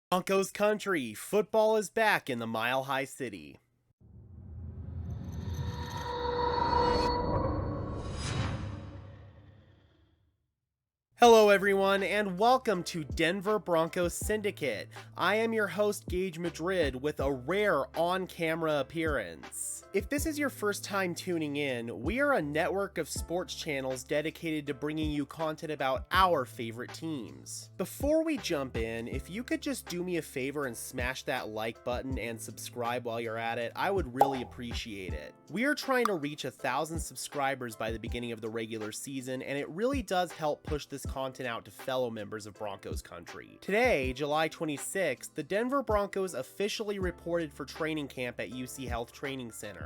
Broncos country, football is back in the Mile High City. Hello everyone and welcome to Denver Broncos Syndicate. I am your host Gage Madrid with a rare on-camera appearance. If this is your first time tuning in, we are a network of sports channels dedicated to bringing you content about our favorite teams. Before we jump in, if you could just do me a favor and smash that like button and subscribe while you're at it, I would really appreciate it. We are trying to reach 1,000 subscribers by the beginning of the regular season, and it really does help push this content out to fellow members of Broncos country. Today, July 26th, the Denver Broncos officially reported for training camp at UC Health Training Center.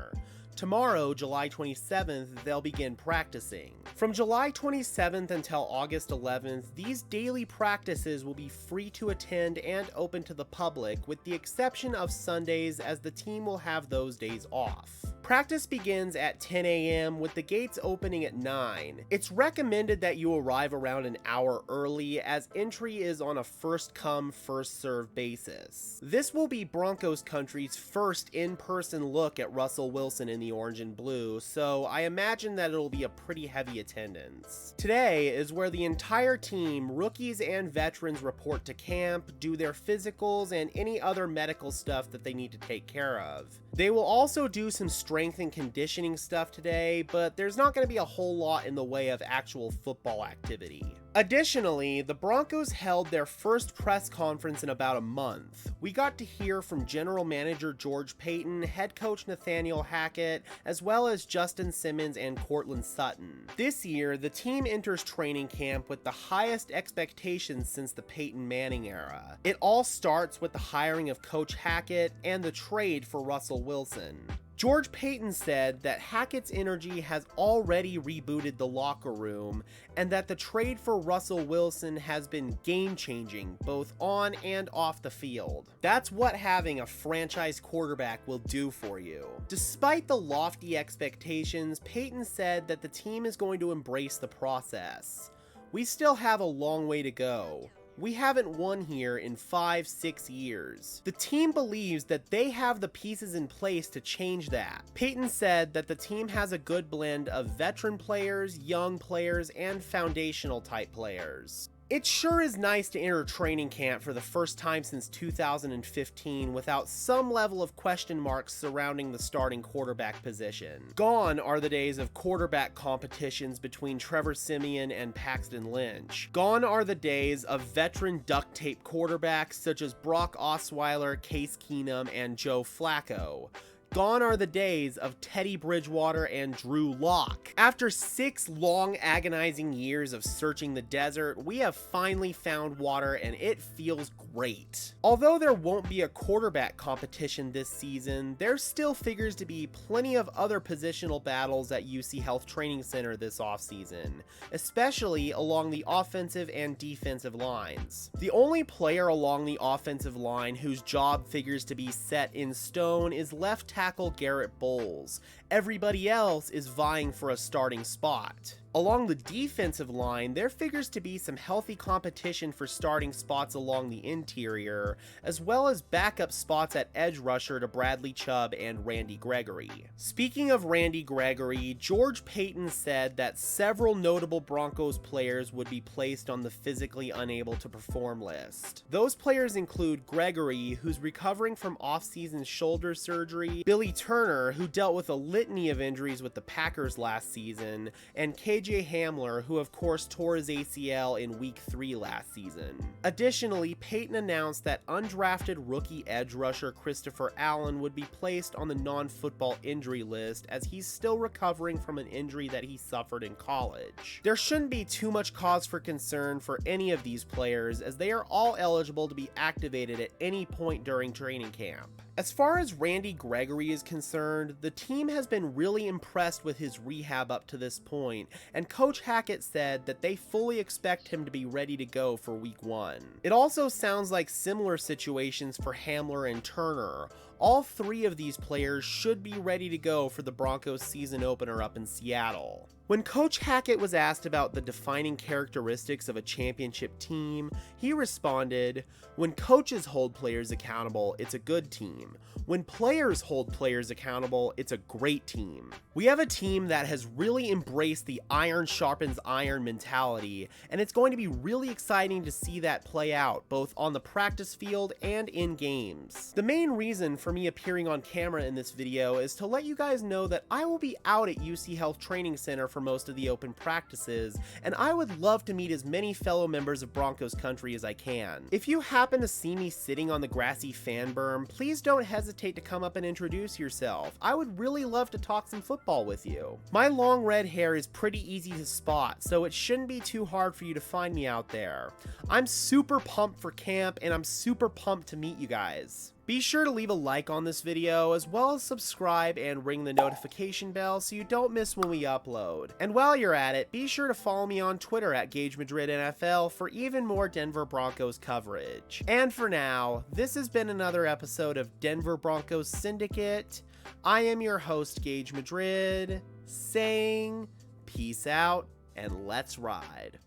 Tomorrow, July 27th, they'll begin practicing. From July 27th until August 11th, these daily practices will be free to attend and open to the public, with the exception of Sundays, as the team will have those days off. Practice begins at 10 a.m. with the gates opening at 9. It's recommended that you arrive around an hour early, as entry is on a first-come, first-served basis. This will be Broncos country's first in-person look at Russell Wilson in the orange and blue, so I imagine that it'll be a pretty heavy attendance. Today is where the entire team, rookies and veterans, report to camp, do their physicals, and any other medical stuff that they need to take care of. They will also do some strength and conditioning stuff today, but there's not going to be a whole lot in the way of actual football activity. Additionally, the Broncos held their first press conference in about a month. We got to hear from General Manager George Paton, Head Coach Nathaniel Hackett, as well as Justin Simmons and Cortland Sutton. This year, the team enters training camp with the highest expectations since the Peyton Manning era. It all starts with the hiring of Coach Hackett and the trade for Russell Wilson. George Paton said that Hackett's energy has already rebooted the locker room, and that the trade for Russell Wilson has been game-changing, both on and off the field. That's what having a franchise quarterback will do for you. Despite the lofty expectations, Paton said that the team is going to embrace the process. We still have a long way to go. We haven't won here in 5-6 years. The team believes that they have the pieces in place to change that. Paton said that the team has a good blend of veteran players, young players, and foundational type players. It sure is nice to enter training camp for the first time since 2015 without some level of question marks surrounding the starting quarterback position. Gone are the days of quarterback competitions between Trevor Siemian and Paxton Lynch. Gone are the days of veteran duct tape quarterbacks such as Brock Osweiler, Case Keenum, and Joe Flacco. Gone are the days of Teddy Bridgewater and Drew Lock. After 6 long, agonizing years of searching the desert, we have finally found water, and it feels great. Although there won't be a quarterback competition this season, there still figures to be plenty of other positional battles at UC Health Training Center this offseason, especially along the offensive and defensive lines. The only player along the offensive line whose job figures to be set in stone is left tackle Garrett Bowles. Everybody else is vying for a starting spot. Along the defensive line, there figures to be some healthy competition for starting spots along the interior, as well as backup spots at edge rusher to Bradley Chubb and Randy Gregory. Speaking of Randy Gregory, George Paton said that several notable Broncos players would be placed on the physically unable to perform list. Those players include Gregory, who's recovering from off-season shoulder surgery, Billy Turner, who dealt with a litany of injuries with the Packers last season, and KJ Hamler, who of course tore his ACL in week 3 last season. Additionally, Paton announced that undrafted rookie edge rusher Christopher Allen would be placed on the non-football injury list, as he's still recovering from an injury that he suffered in college. There shouldn't be too much cause for concern for any of these players, as they are all eligible to be activated at any point during training camp. As far as Randy Gregory is concerned, the team has been really impressed with his rehab up to this point, and Coach Hackett said that they fully expect him to be ready to go for week 1. It also sounds like similar situations for Hamler and Turner. All 3 of these players should be ready to go for the Broncos season opener up in Seattle. When Coach Hackett was asked about the defining characteristics of a championship team, he responded, "When coaches hold players accountable, it's a good team. When players hold players accountable, it's a great team." We have a team that has really embraced the iron sharpens iron mentality, and it's going to be really exciting to see that play out, both on the practice field and in games. The main reason for me appearing on camera in this video is to let you guys know that I will be out at UC Health Training Center for most of the open practices, and I would love to meet as many fellow members of Broncos country as I can. If you happen to see me sitting on the grassy fan berm, please don't hesitate to come up and introduce yourself. I would really love to talk some football with you. My long red hair is pretty easy to spot, so it shouldn't be too hard for you to find me out there. I'm super pumped for camp, and I'm super pumped to meet you guys. Be sure to leave a like on this video, as well as subscribe and ring the notification bell so you don't miss when we upload. And while you're at it, be sure to follow me on Twitter at Gage Madrid NFL for even more Denver Broncos coverage. And for now, this has been another episode of Denver Broncos Syndicate. I am your host, Gage Madrid, saying peace out and let's ride.